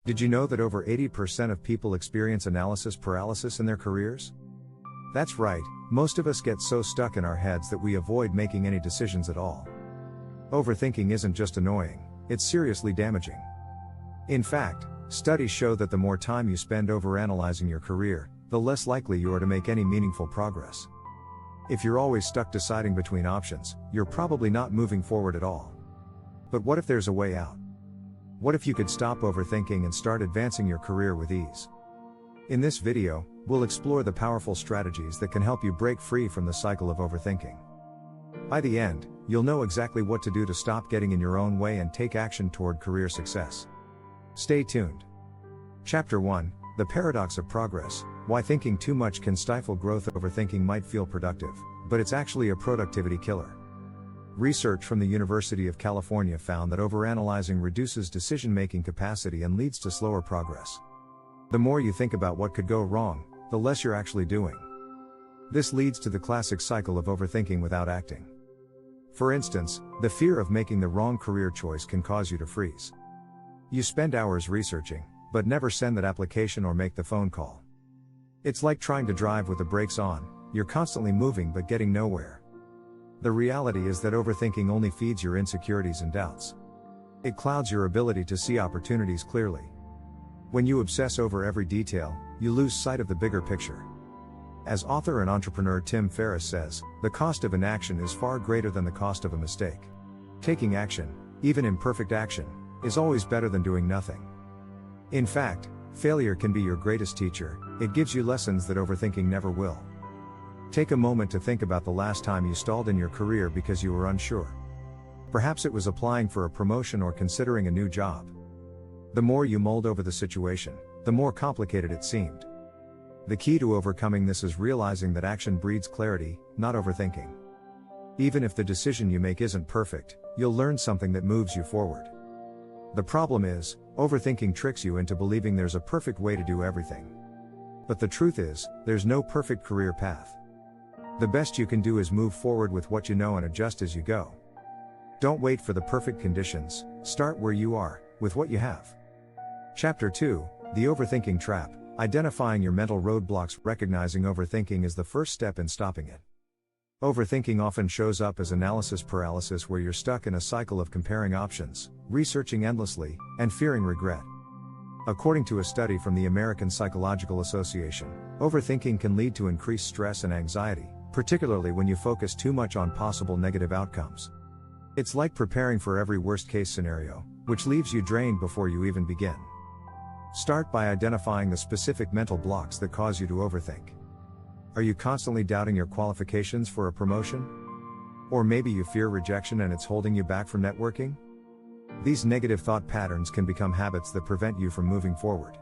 Did you know that over 80% of people experience analysis paralysis in their careers? That's right, most of us get so stuck in our heads that we avoid making any decisions at all. Overthinking isn't just annoying, it's seriously damaging. In fact, studies show that the more time you spend overanalyzing your career, the less likely you are to make any meaningful progress. If you're always stuck deciding between options, you're probably not moving forward at all. But what if there's a way out? What if you could stop overthinking and start advancing your career with ease? In this video, we'll explore the powerful strategies that can help you break free from the cycle of overthinking. By the end, you'll know exactly what to do to stop getting in your own way and take action toward career success. Stay tuned. Chapter 1, The Paradox of Progress: Why Thinking Too Much Can Stifle Growth. Overthinking might feel productive, but it's actually a productivity killer. Research from the University of California found that overanalyzing reduces decision-making capacity and leads to slower progress. The more you think about what could go wrong, the less you're actually doing. This leads to the classic cycle of overthinking without acting. For instance, the fear of making the wrong career choice can cause you to freeze. You spend hours researching, but never send that application or make the phone call. It's like trying to drive with the brakes on, you're constantly moving but getting nowhere. The reality is that overthinking only feeds your insecurities and doubts. It clouds your ability to see opportunities clearly. When you obsess over every detail, you lose sight of the bigger picture. As author and entrepreneur Tim Ferriss says, the cost of inaction is far greater than the cost of a mistake. Taking action, even imperfect action, is always better than doing nothing. In fact, failure can be your greatest teacher. It gives you lessons that overthinking never will. Take a moment to think about the last time you stalled in your career because you were unsure. Perhaps it was applying for a promotion or considering a new job. The more you mulled over the situation, the more complicated it seemed. The key to overcoming this is realizing that action breeds clarity, not overthinking. Even if the decision you make isn't perfect, you'll learn something that moves you forward. The problem is, overthinking tricks you into believing there's a perfect way to do everything. But the truth is, there's no perfect career path. The best you can do is move forward with what you know and adjust as you go. Don't wait for the perfect conditions, start where you are, with what you have. Chapter 2, The Overthinking Trap: Identifying Your Mental Roadblocks. Recognizing overthinking is the first step in stopping it. Overthinking often shows up as analysis paralysis, where you're stuck in a cycle of comparing options, researching endlessly, and fearing regret. According to a study from the American Psychological Association, overthinking can lead to increased stress and anxiety, particularly when you focus too much on possible negative outcomes. It's like preparing for every worst-case scenario, which leaves you drained before you even begin. Start by identifying the specific mental blocks that cause you to overthink. Are you constantly doubting your qualifications for a promotion? Or maybe you fear rejection and it's holding you back from networking? These negative thought patterns can become habits that prevent you from moving forward.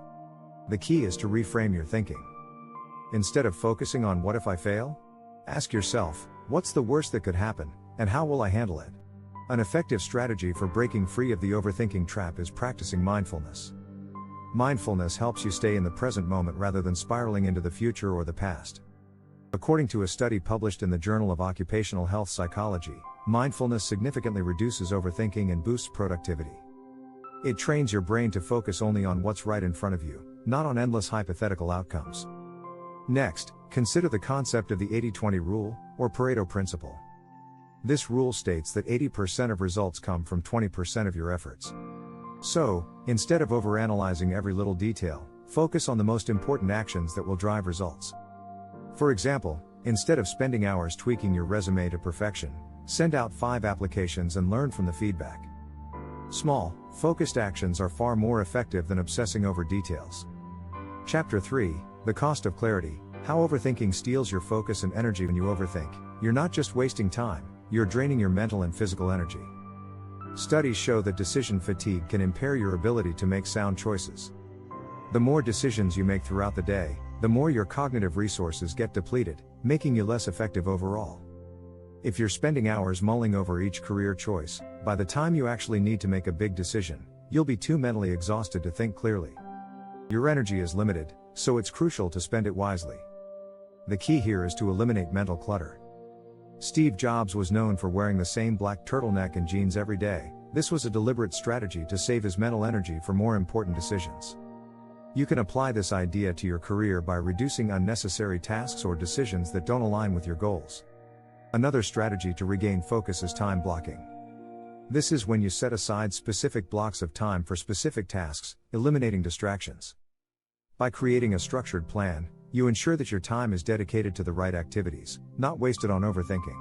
The key is to reframe your thinking. Instead of focusing on "what if I fail?" ask yourself, "What's the worst that could happen, and how will I handle it?" An effective strategy for breaking free of the overthinking trap is practicing mindfulness. Mindfulness helps you stay in the present moment rather than spiraling into the future or the past. According to a study published in the Journal of Occupational Health Psychology, mindfulness significantly reduces overthinking and boosts productivity. It trains your brain to focus only on what's right in front of you, not on endless hypothetical outcomes. Next, consider the concept of the 80-20 rule, or Pareto principle. This rule states that 80% of results come from 20% of your efforts. So, instead of overanalyzing every little detail, focus on the most important actions that will drive results. For example, instead of spending hours tweaking your resume to perfection, send out 5 applications and learn from the feedback. Small, focused actions are far more effective than obsessing over details. Chapter 3, The Cost of Clarity: How Overthinking Steals Your Focus and Energy. When you overthink, you're not just wasting time, you're draining your mental and physical energy. Studies show that decision fatigue can impair your ability to make sound choices. The more decisions you make throughout the day, the more your cognitive resources get depleted, making you less effective overall. If you're spending hours mulling over each career choice, by the time you actually need to make a big decision, you'll be too mentally exhausted to think clearly. Your energy is limited, so it's crucial to spend it wisely. The key here is to eliminate mental clutter. Steve Jobs was known for wearing the same black turtleneck and jeans every day, This was a deliberate strategy to save his mental energy for more important decisions. You can apply this idea to your career by reducing unnecessary tasks or decisions that don't align with your goals. Another strategy to regain focus is time blocking. This is when you set aside specific blocks of time for specific tasks, eliminating distractions. By creating a structured plan, you ensure that your time is dedicated to the right activities, not wasted on overthinking.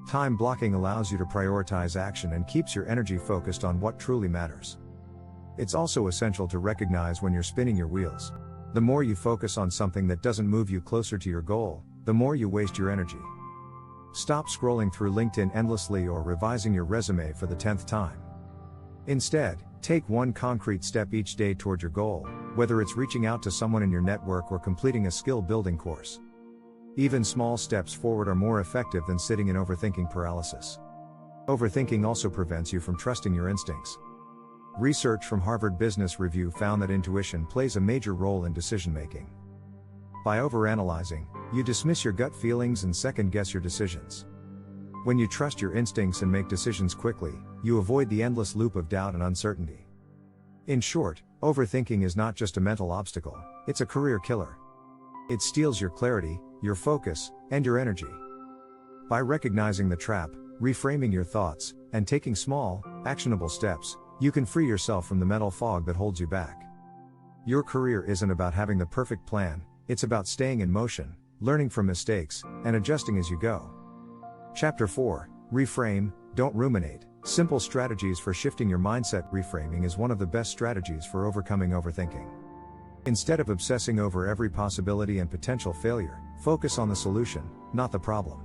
Time blocking allows you to prioritize action and keeps your energy focused on what truly matters. It's also essential to recognize when you're spinning your wheels. The more you focus on something that doesn't move you closer to your goal, the more you waste your energy. Stop scrolling through LinkedIn endlessly or revising your resume for the 10th time. Instead, take one concrete step each day toward your goal, whether it's reaching out to someone in your network or completing a skill-building course. Even small steps forward are more effective than sitting in overthinking paralysis. Overthinking also prevents you from trusting your instincts. Research from Harvard Business Review found that intuition plays a major role in decision-making. By overanalyzing, you dismiss your gut feelings and second-guess your decisions. When you trust your instincts and make decisions quickly, you avoid the endless loop of doubt and uncertainty. In short, overthinking is not just a mental obstacle, it's a career killer. It steals your clarity, your focus, and your energy. By recognizing the trap, reframing your thoughts, and taking small, actionable steps, you can free yourself from the mental fog that holds you back. Your career isn't about having the perfect plan, it's about staying in motion, learning from mistakes, and adjusting as you go. Chapter 4, Reframe, Don't Ruminate. Simple strategies for shifting your mindset. Reframing is one of the best strategies for overcoming overthinking. Instead of obsessing over every possibility and potential failure, focus on the solution, not the problem.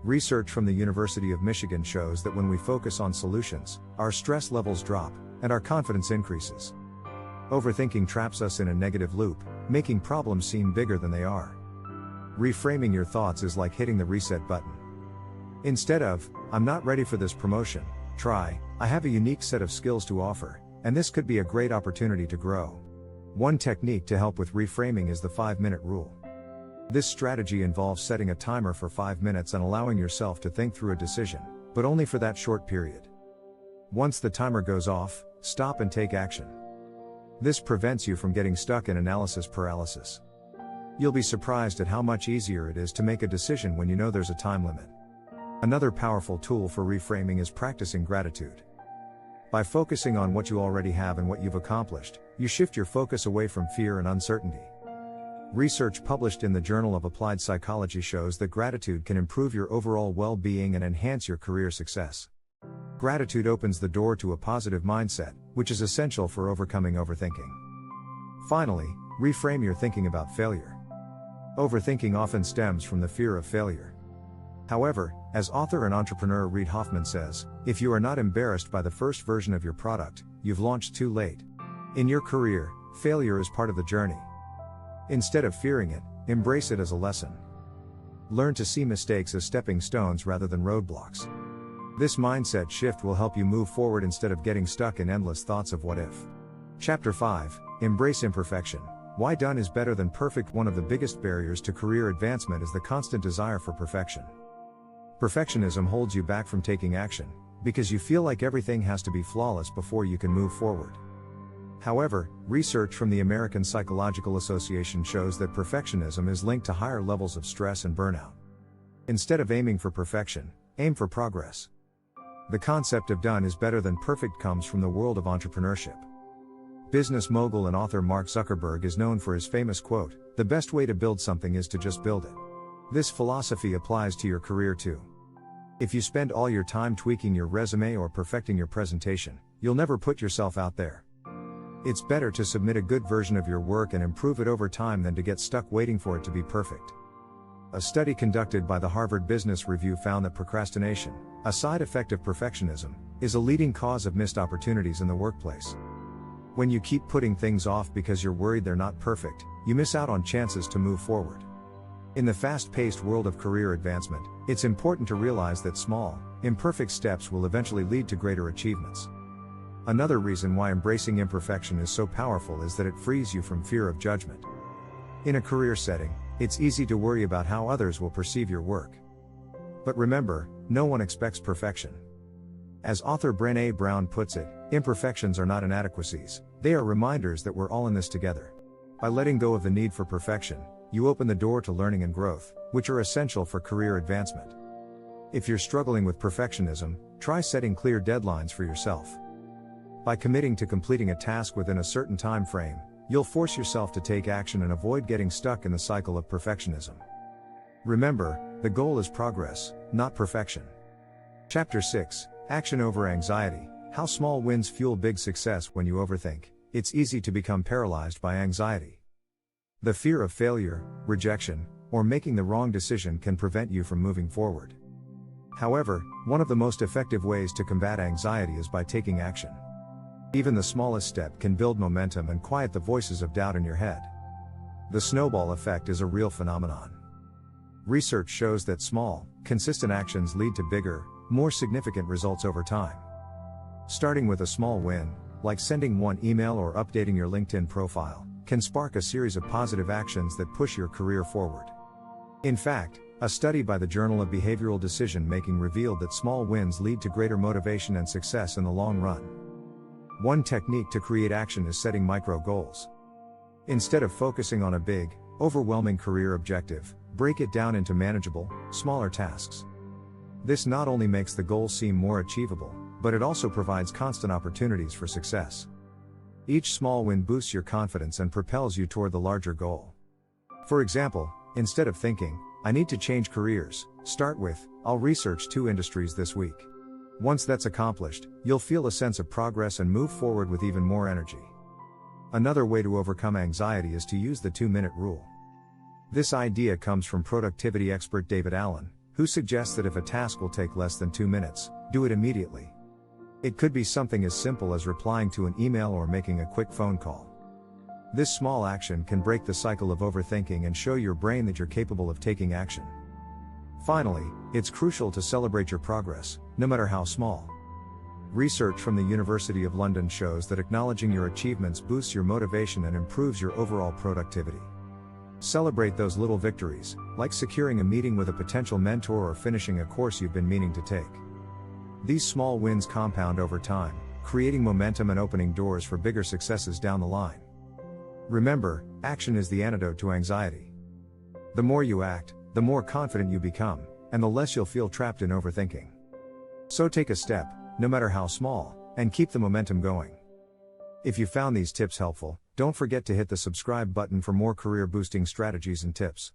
Research from the University of Michigan shows that when we focus on solutions, our stress levels drop, and our confidence increases. Overthinking traps us in a negative loop, making problems seem bigger than they are. Reframing your thoughts is like hitting the reset button. Instead of, "I'm not ready for this promotion," try, "I have a unique set of skills to offer, and this could be a great opportunity to grow." One technique to help with reframing is the 5-minute rule. This strategy involves setting a timer for 5 minutes and allowing yourself to think through a decision, but only for that short period. Once the timer goes off, stop and take action. This prevents you from getting stuck in analysis paralysis. You'll be surprised at how much easier it is to make a decision when you know there's a time limit. Another powerful tool for reframing is practicing gratitude. By focusing on what you already have and what you've accomplished, you shift your focus away from fear and uncertainty. Research published in the Journal of Applied Psychology shows that gratitude can improve your overall well-being and enhance your career success. Gratitude opens the door to a positive mindset, which is essential for overcoming overthinking. Finally, reframe your thinking about failure. Overthinking often stems from the fear of failure. However, as author and entrepreneur Reid Hoffman says, if you are not embarrassed by the first version of your product, you've launched too late. In your career, failure is part of the journey. Instead of fearing it, embrace it as a lesson. Learn to see mistakes as stepping stones rather than roadblocks. This mindset shift will help you move forward instead of getting stuck in endless thoughts of what if. Chapter 5, Embrace Imperfection. Why done is better than perfect. One of the biggest barriers to career advancement is the constant desire for perfection. Perfectionism holds you back from taking action, because you feel like everything has to be flawless before you can move forward. However, research from the American Psychological Association shows that perfectionism is linked to higher levels of stress and burnout. Instead of aiming for perfection, aim for progress. The concept of done is better than perfect comes from the world of entrepreneurship. Business mogul and author Mark Zuckerberg is known for his famous quote, "The best way to build something is to just build it." This philosophy applies to your career too. If you spend all your time tweaking your resume or perfecting your presentation, you'll never put yourself out there. It's better to submit a good version of your work and improve it over time than to get stuck waiting for it to be perfect. A study conducted by the Harvard Business Review found that procrastination, a side effect of perfectionism, is a leading cause of missed opportunities in the workplace. When you keep putting things off because you're worried they're not perfect, you miss out on chances to move forward. In the fast-paced world of career advancement, it's important to realize that small, imperfect steps will eventually lead to greater achievements. Another reason why embracing imperfection is so powerful is that it frees you from fear of judgment. In a career setting, it's easy to worry about how others will perceive your work. But remember, no one expects perfection. As author Brené Brown puts it, imperfections are not inadequacies, they are reminders that we're all in this together. By letting go of the need for perfection, you open the door to learning and growth, which are essential for career advancement. If you're struggling with perfectionism, try setting clear deadlines for yourself. By committing to completing a task within a certain time frame, you'll force yourself to take action and avoid getting stuck in the cycle of perfectionism. Remember, the goal is progress, not perfection. Chapter 6, Action over Anxiety, How Small Wins Fuel Big Success. When you overthink, it's easy to become paralyzed by anxiety. The fear of failure, rejection, or making the wrong decision can prevent you from moving forward. However, one of the most effective ways to combat anxiety is by taking action. Even the smallest step can build momentum and quiet the voices of doubt in your head. The snowball effect is a real phenomenon. Research shows that small, consistent actions lead to bigger, more significant results over time. Starting with a small win, like sending one email or updating your LinkedIn profile, can spark a series of positive actions that push your career forward. In fact, a study by the Journal of Behavioral Decision Making revealed that small wins lead to greater motivation and success in the long run. One technique to create action is setting micro goals. Instead of focusing on a big, overwhelming career objective, break it down into manageable, smaller tasks. This not only makes the goal seem more achievable, but it also provides constant opportunities for success. Each small win boosts your confidence and propels you toward the larger goal. For example, instead of thinking, "I need to change careers," start with, "I'll research 2 industries this week." Once that's accomplished, you'll feel a sense of progress and move forward with even more energy. Another way to overcome anxiety is to use the 2-minute rule. This idea comes from productivity expert David Allen, who suggests that if a task will take less than 2 minutes, do it immediately. It could be something as simple as replying to an email or making a quick phone call. This small action can break the cycle of overthinking and show your brain that you're capable of taking action. Finally, it's crucial to celebrate your progress, no matter how small. Research from the University of London shows that acknowledging your achievements boosts your motivation and improves your overall productivity. Celebrate those little victories, like securing a meeting with a potential mentor or finishing a course you've been meaning to take. These small wins compound over time, creating momentum and opening doors for bigger successes down the line. Remember, action is the antidote to anxiety. The more you act, the more confident you become, and the less you'll feel trapped in overthinking. So take a step, no matter how small, and keep the momentum going. If you found these tips helpful, don't forget to hit the subscribe button for more career boosting strategies and tips.